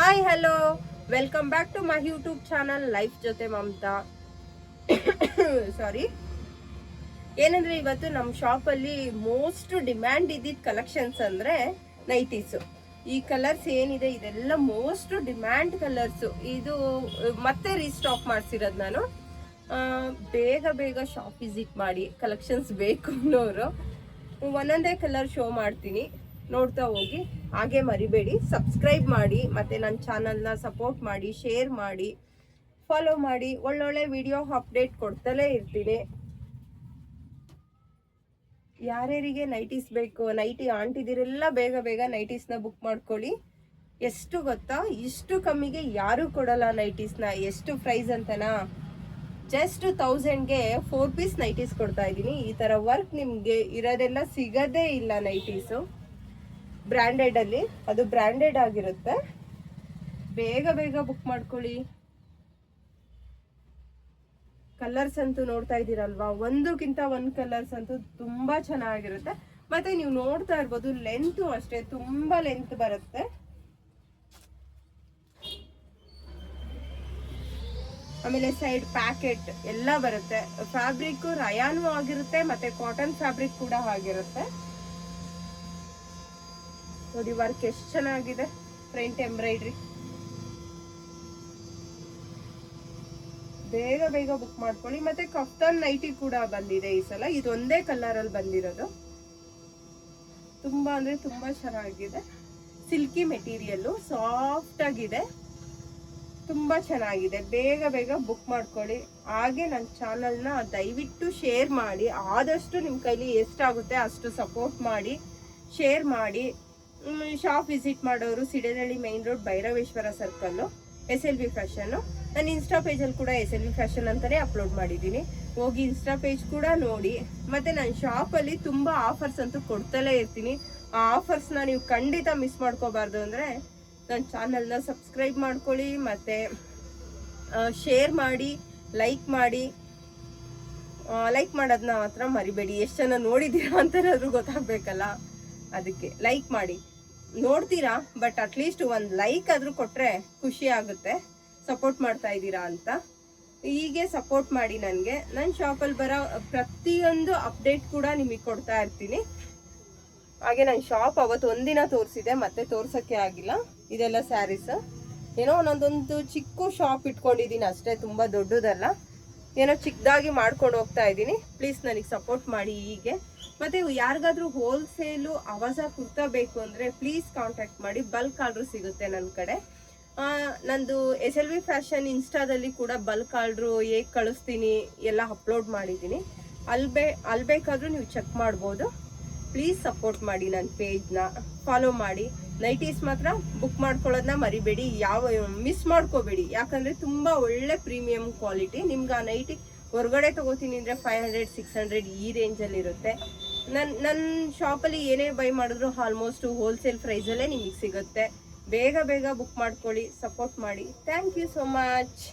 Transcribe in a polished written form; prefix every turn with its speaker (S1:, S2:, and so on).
S1: Hi hello welcome back to my YouTube channel life ಜೊತೆ Mamata. Sorry, ಏನಂದ್ರೆ ಇವತ್ತು ನಮ್ಮ ಶಾಪಲ್ಲಿ ಮೋಸ್ಟ್ ಡಿಮ್ಯಾಂಡ್ ಇದ್ದಿದ್ದ ಕಲೆಕ್ಷನ್ಸ್ ಅಂದ್ರೆ ನೈಟೀಸು. ಈ ಕಲರ್ಸ್ ಏನಿದೆ ಇದೆಲ್ಲ ಮೋಸ್ಟ್ ಡಿಮ್ಯಾಂಡ್ ಕಲರ್ಸು. ಇದು ಮತ್ತೆ ರೀಸ್ಟಾಕ್ ಮಾಡಿಸಿರೋದು ನಾನು. ಬೇಗ ಬೇಗ ಶಾಪ್ ವಿಸಿಟ್ ಮಾಡಿ, ಕಲೆಕ್ಷನ್ಸ್ ಬೇಕು ಅನ್ನೋರು ಒಂದೊಂದೇ ಕಲರ್ ಶೋ ಮಾಡ್ತೀನಿ, ನೋಡ್ತಾ ಹೋಗಿ. ಹಾಗೆ ಮರಿಬೇಡಿ, ಸಬ್ಸ್ಕ್ರೈಬ್ ಮಾಡಿ, ಮತ್ತು ನನ್ನ ಚಾನಲ್ನ ಸಪೋರ್ಟ್ ಮಾಡಿ, ಶೇರ್ ಮಾಡಿ, ಫಾಲೋ ಮಾಡಿ. ಒಳ್ಳೊಳ್ಳೆ ವಿಡಿಯೋ ಅಪ್ಡೇಟ್ ಕೊಡ್ತಲೇ ಇರ್ತೀನಿ. ಯಾರ್ಯಾರಿಗೆ ನೈಟೀಸ್ ಬೇಕು, ನೈಟಿ ಆಂಟಿದಿರೆಲ್ಲ ಬೇಗ ಬೇಗ ನೈಟೀಸ್ನ ಬುಕ್ ಮಾಡ್ಕೊಳ್ಳಿ. ಎಷ್ಟು ಗೊತ್ತಾ, ಇಷ್ಟು ಕಮ್ಮಿಗೆ ಯಾರೂ ಕೊಡಲ್ಲ ನೈಟೀಸ್ನ. ಎಷ್ಟು ಪ್ರೈಸ್ ಅಂತನಾ, ಜಸ್ಟ್ 1000ಗೆ 4 ಪೀಸ್ ನೈಟೀಸ್ ಕೊಡ್ತಾ ಇದ್ದೀನಿ. ಈ ಥರ ವರ್ಕ್ ನಿಮಗೆ ಇರೋದೆಲ್ಲ ಸಿಗೋದೇ ಇಲ್ಲ ನೈಟೀಸು. ಬ್ರ್ಯಾಂಡೆಡಲ್ಲಿ, ಅದು ಬ್ರ್ಯಾಂಡೆಡ್ ಆಗಿರುತ್ತೆ. ಬೇಗ ಬೇಗ ಬುಕ್ ಮಾಡ್ಕೊಳ್ಳಿ. ಕಲರ್ಸ್ ಅಂತೂ ನೋಡ್ತಾ ಇದ್ದೀರಲ್ವಾ, ಒಂದಕ್ಕಿಂತ ಒಂದು ಕಲರ್ಸ್ ಅಂತೂ ತುಂಬಾ ಚೆನ್ನಾಗಿರುತ್ತೆ. ಮತ್ತೆ ನೀವು ನೋಡ್ತಾ ಇರ್ಬೋದು, ಲೆಂತು ಅಷ್ಟೇ ತುಂಬಾ ಲೆಂತ್ ಬರುತ್ತೆ. ಆಮೇಲೆ ಸೈಡ್ ಪ್ಯಾಕೆಟ್ ಎಲ್ಲ ಬರುತ್ತೆ. ಫ್ಯಾಬ್ರಿಕ್ ರಯಾನು ಆಗಿರುತ್ತೆ, ಮತ್ತೆ ಕಾಟನ್ ಫ್ಯಾಬ್ರಿಕ್ ಕೂಡ ಆಗಿರುತ್ತೆ. ನೋಡಿ ವರ್ಕ್ ಎಷ್ಟು ಚೆನ್ನಾಗಿದೆ, ಫ್ರಂಟ್ ಎಂಬ್ರಾಯ್ಡ್ರಿ. ಬೇಗ ಬೇಗ ಬುಕ್ ಮಾಡ್ಕೊಳ್ಳಿ. ಮತ್ತೆ ಕಫ್ತಾನ್ ನೈಟಿ ಕೂಡ ಬಂದಿದೆ ಈ ಸಲ. ಇದೊಂದೇ ಕಲರ್ ಅಲ್ಲಿ ಬಂದಿರೋದು. ತುಂಬಾ ಅಂದ್ರೆ ತುಂಬಾ ಚೆನ್ನಾಗಿದೆ. ಸಿಲ್ಕಿ ಮೆಟೀರಿಯಲ್, ಸಾಫ್ಟ್ ಆಗಿದೆ, ತುಂಬಾ ಚೆನ್ನಾಗಿದೆ. ಬೇಗ ಬೇಗ ಬುಕ್ ಮಾಡ್ಕೊಳ್ಳಿ. ಹಾಗೆ ನನ್ನ ಚಾನಲ್ನ ದಯವಿಟ್ಟು ಶೇರ್ ಮಾಡಿ. ಆದಷ್ಟು ನಿಮ್ಮ ಕೈಲಿ ಎಷ್ಟಾಗುತ್ತೆ ಅಷ್ಟು ಸಪೋರ್ಟ್ ಮಾಡಿ, ಶೇರ್ ಮಾಡಿ. ಶಾಪ್ ವಿಸಿಟ್ ಮಾಡೋರು Sidenahalli main road, Bhairaveshwara circle, SLV fashion. ನಾನು ಇನ್ಸ್ಟಾ ಪೇಜಲ್ಲಿ ಕೂಡ SLV ಫ್ಯಾಷನ್ ಅಂತಲೇ ಅಪ್ಲೋಡ್ ಮಾಡಿದ್ದೀನಿ. ಹೋಗಿ ಇನ್ಸ್ಟಾ ಪೇಜ್ ಕೂಡ ನೋಡಿ. ಮತ್ತು ನನ್ನ ಶಾಪಲ್ಲಿ ತುಂಬ ಆಫರ್ಸ್ ಅಂತೂ ಕೊಡ್ತಲೇ ಇರ್ತೀನಿ. ಆ ಆಫರ್ಸ್ನ ನೀವು ಖಂಡಿತ ಮಿಸ್ ಮಾಡ್ಕೋಬಾರ್ದು ಅಂದರೆ ನನ್ನ ಚಾನಲ್ನ ಸಬ್ಸ್ಕ್ರೈಬ್ ಮಾಡ್ಕೊಳ್ಳಿ, ಮತ್ತು ಶೇರ್ ಮಾಡಿ, ಲೈಕ್ ಮಾಡಿ. ಲೈಕ್ ಮಾಡೋದನ್ನ ಮಾತ್ರ ಮರಿಬೇಡಿ. ಎಷ್ಟು ಜನ ನೋಡಿದ್ದೀರಾ ಅಂತನಾದ್ರೂ ಗೊತ್ತಾಗಬೇಕಲ್ಲ, ಅದಕ್ಕೆ ಲೈಕ್ ಮಾಡಿ. ನೋಡ್ತೀರಾ, ಬಟ್ ಅಟ್ಲೀಸ್ಟ್ ಒಂದು ಲೈಕ್ ಆದರೂ ಕೊಟ್ಟರೆ ಖುಷಿ ಆಗುತ್ತೆ, ಸಪೋರ್ಟ್ ಮಾಡ್ತಾ ಇದ್ದೀರಾ ಅಂತ. ಹೀಗೆ ಸಪೋರ್ಟ್ ಮಾಡಿ ನನಗೆ. ನನ್ನ ಶಾಪಲ್ಲಿ ಬರೋ ಪ್ರತಿಯೊಂದು ಅಪ್ಡೇಟ್ ಕೂಡ ನಿಮಗೆ ಕೊಡ್ತಾ ಇರ್ತೀನಿ. ಹಾಗೆ ನನ್ನ ಶಾಪ್ ಅವತ್ತು ಒಂದಿನ ತೋರಿಸಿದೆ, ಮತ್ತೆ ತೋರ್ಸೋಕ್ಕೆ ಆಗಿಲ್ಲ. ಇದೆಲ್ಲ ಸ್ಯಾರೀಸ್. ಏನೋ ಒಂದೊಂದು ಚಿಕ್ಕ ಶಾಪ್ ಇಟ್ಕೊಂಡಿದ್ದೀನಿ ಅಷ್ಟೇ, ತುಂಬ ದೊಡ್ಡದಲ್ಲ. ಏನೋ ಚಿಕ್ಕದಾಗಿ ಮಾಡ್ಕೊಂಡು ಹೋಗ್ತಾ ಇದ್ದೀನಿ. ಪ್ಲೀಸ್ ನನಗೆ ಸಪೋರ್ಟ್ ಮಾಡಿ ಹೀಗೆ. ಮತ್ತು ಯಾರಿಗಾದ್ರೂ ಹೋಲ್ಸೇಲು ಆವಾಜ ಕುರ್ತಾ ಬೇಕು ಅಂದರೆ ಪ್ಲೀಸ್ ಕಾಂಟ್ಯಾಕ್ಟ್ ಮಾಡಿ. ಬಲ್ಕ್ ಆರ್ಡ್ರ್ ಸಿಗುತ್ತೆ ನನ್ನ ಕಡೆ. ನಂದು SLV ಫ್ಯಾಷನ್ ಇನ್ಸ್ಟಾದಲ್ಲಿ ಕೂಡ ಬಲ್ಕ್ ಆರ್ಡ್ರು ಹೇಗೆ ಕಳಿಸ್ತೀನಿ ಎಲ್ಲ ಅಪ್ಲೋಡ್ ಮಾಡಿದ್ದೀನಿ. ಅಲ್ಲಿ ಬೇಕಾದರೂ ನೀವು ಚೆಕ್ ಮಾಡ್ಬೋದು. ಪ್ಲೀಸ್ ಸಪೋರ್ಟ್ ಮಾಡಿ, ನನ್ನ ಪೇಜ್ನ ಫಾಲೋ ಮಾಡಿ. ನೈಟೀಸ್ ಮಾತ್ರ ಬುಕ್ ಮಾಡ್ಕೊಳ್ಳೋದನ್ನ ಮರಿಬೇಡಿ, ಮಿಸ್ ಮಾಡ್ಕೋಬೇಡಿ. ಯಾಕಂದರೆ ತುಂಬ ಒಳ್ಳೆ ಪ್ರೀಮಿಯಮ್ ಕ್ವಾಲಿಟಿ. ನಿಮ್ಗೆ ಆ ನೈಟಿ ಹೊರಗಡೆ ತೊಗೋತೀನಿ ಅಂದರೆ 500-600 ಈ ರೇಂಜಲ್ಲಿರುತ್ತೆ. ನನ್ನ ಶಾಪಲ್ಲಿ ಏನೇ ಬೈ ಮಾಡಿದ್ರು ಆಲ್ಮೋಸ್ಟ್ ಹೋಲ್ಸೇಲ್ ಪ್ರೈಸಲ್ಲೇ ನಿಮಗೆ ಸಿಗುತ್ತೆ. ಬೇಗ ಬೇಗ ಬುಕ್ ಮಾಡ್ಕೊಳ್ಳಿ, ಸಪೋರ್ಟ್ ಮಾಡಿ. Thank you so much.